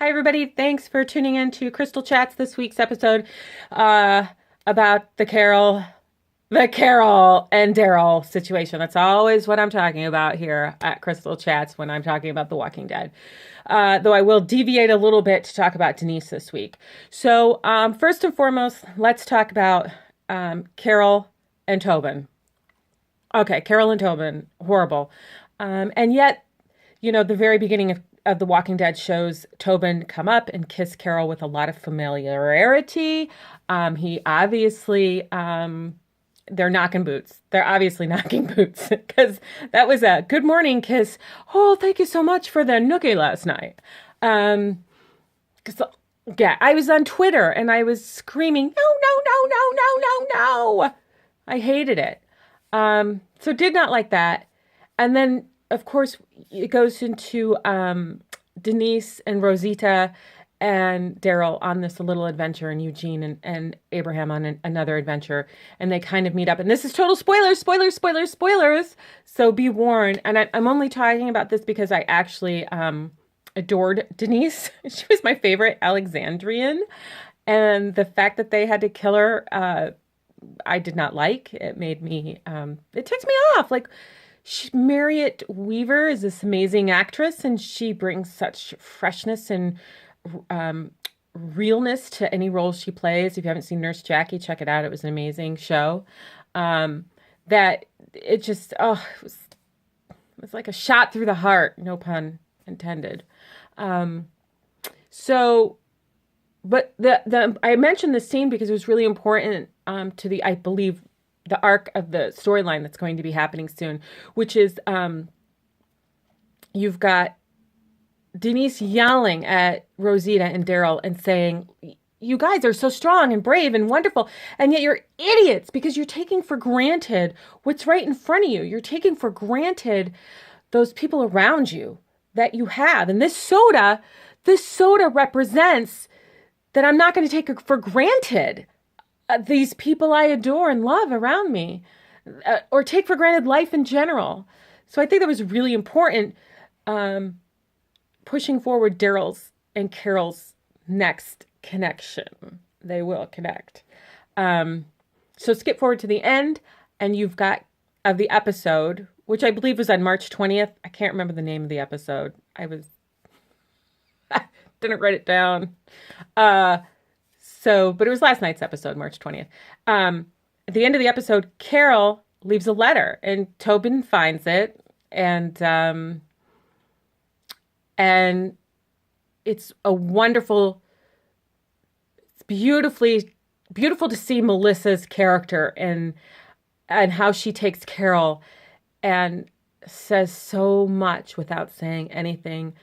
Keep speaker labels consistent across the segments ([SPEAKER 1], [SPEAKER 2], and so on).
[SPEAKER 1] Hi, everybody. Thanks for tuning in to Crystal Chats this week's episode about the Carol and Daryl situation. That's always what I'm talking about here at Crystal Chats when I'm talking about The Walking Dead. Though I will deviate a little bit to talk about Denise this week. So, first and foremost, let's talk about Carol and Tobin. Okay, Carol and Tobin, horrible. And yet, the very beginning of The Walking Dead shows Tobin come up and kiss Carol with a lot of familiarity. He obviously, they're knocking boots. They're obviously knocking boots because that was a good morning kiss. Oh, thank you so much for the nookie last night. Because, yeah, I was on Twitter and I was screaming, no, no, no, no, no, no, no. I hated it. So did not like that. And then, of course, it goes into Denise and Rosita and Daryl on this little adventure, and Eugene and Abraham on another adventure. And they kind of meet up. And this is total spoilers, spoilers, spoilers, spoilers. So be warned. And I'm only talking about this because I actually adored Denise. She was my favorite Alexandrian. And the fact that they had to kill her, I did not like. It made me, it ticked me off. Like, Marriott Weaver is this amazing actress, and she brings such freshness and realness to any role she plays. If you haven't seen Nurse Jackie, check it out. It was an amazing show. That it just, it was like a shot through the heart, no pun intended. But I mentioned this scene because it was really important to I believe, the arc of the storyline that's going to be happening soon, which is you've got Denise yelling at Rosita and Daryl and saying, you guys are so strong and brave and wonderful, and yet you're idiots because you're taking for granted what's right in front of you. You're taking for granted those people around you that you have. And this soda represents that I'm not going to take for granted these people I adore and love around me, or take for granted life in general. So I think that was really important, pushing forward Daryl's and Carol's next connection. They will connect. So skip forward to the end, and you've got of the episode, which I believe was on March 20th. I can't remember the name of the episode. Didn't write it down. But it was last night's episode, March 20th. At the end of the episode, Carol leaves a letter, and Tobin finds it, and it's a wonderful, it's beautiful to see Melissa's character and how she takes Carol and says so much without saying anything.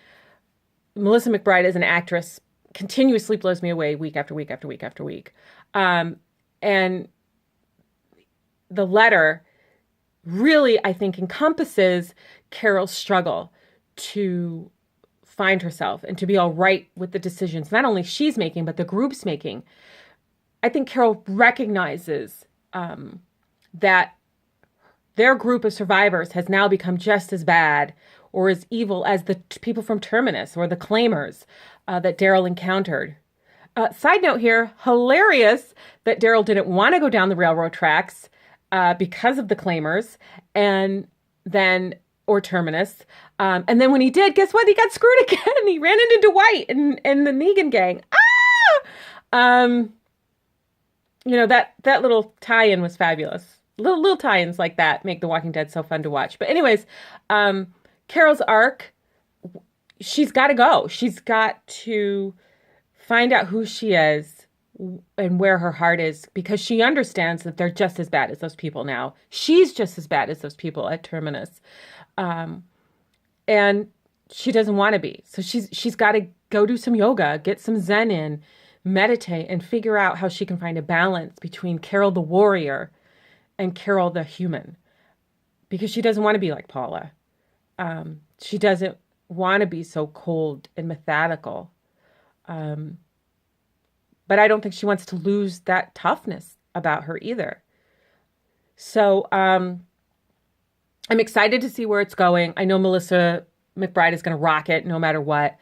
[SPEAKER 1] Melissa McBride as an actress continuously blows me away week after week after week after week. And the letter really, I think, encompasses Carol's struggle to find herself and to be all right with the decisions not only she's making, but the group's making. I think Carol recognizes that their group of survivors has now become just as bad or as evil as the people from Terminus or the Claimers that Daryl encountered. Side note here, hilarious that Daryl didn't want to go down the railroad tracks because of the Claimers or Terminus. And then when he did, guess what? He got screwed again. He ran into Dwight and the Negan gang. That little tie-in was fabulous. Little tie-ins like that make The Walking Dead so fun to watch. But anyways, Carol's arc, she's got to go. She's got to find out who she is and where her heart is, because she understands that they're just as bad as those people now. She's just as bad as those people at Terminus. And she doesn't want to be. So she's got to go do some yoga, get some Zen in, meditate, and figure out how she can find a balance between Carol the warrior and Carol the human. Because she doesn't want to be like Paula. She doesn't want to be so cold and methodical. But I don't think she wants to lose that toughness about her either. So I'm excited to see where it's going. I know Melissa McBride is going to rock it no matter what.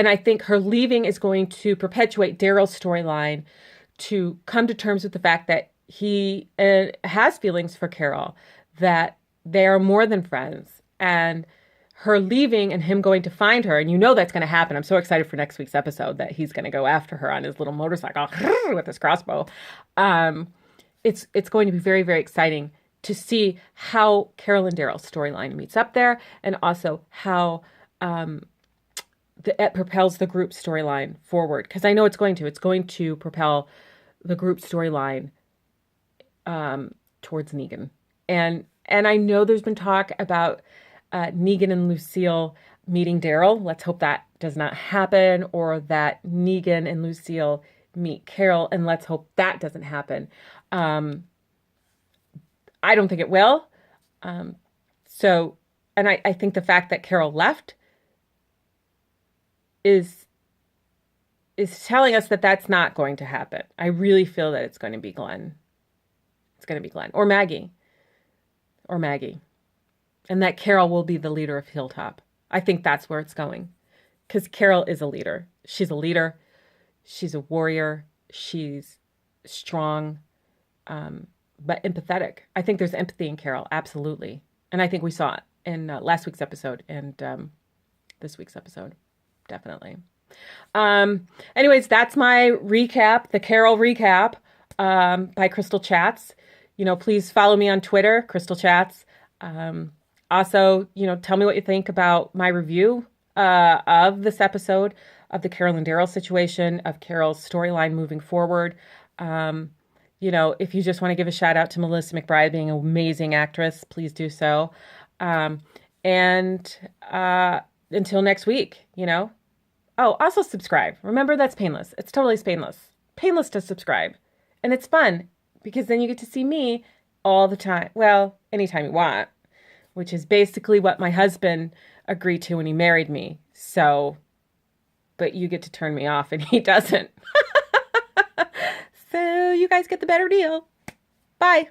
[SPEAKER 1] And I think her leaving is going to perpetuate Daryl's storyline to come to terms with the fact that he has feelings for Carol, that they are more than friends. And her leaving and him going to find her, and you know that's going to happen. I'm so excited for next week's episode that he's going to go after her on his little motorcycle with his crossbow. It's going to be very, very exciting to see how Carol and Daryl's storyline meets up there, and also how it propels the group storyline forward. Because I know it's going to. It's going to propel the group storyline towards Negan. And I know there's been talk about Negan and Lucille meeting Daryl. Let's hope that does not happen, or that Negan and Lucille meet Carol, and let's hope that doesn't happen. I don't think it will. And I think the fact that Carol left is telling us that that's not going to happen. I really feel that it's going to be Glenn. It's going to be Glenn or Maggie. And that Carol will be the leader of Hilltop. I think that's where it's going. Because Carol is a leader. She's a leader. She's a warrior. She's strong, but empathetic. I think there's empathy in Carol, absolutely. And I think we saw it in last week's episode and this week's episode, definitely. Anyways, that's my recap, the Carol recap by Crystal Chats. Please follow me on Twitter, Crystal Chats. Also, tell me what you think about my review of this episode, of the Carol and Daryl situation, of Carol's storyline moving forward. If you just want to give a shout out to Melissa McBride being an amazing actress, please do so. And until next week, Oh, also subscribe. Remember, that's painless. It's totally painless. Painless to subscribe. And it's fun because then you get to see me all the time. Well, anytime you want, which is basically what my husband agreed to when he married me. So, but you get to turn me off and he doesn't. So you guys get the better deal. Bye.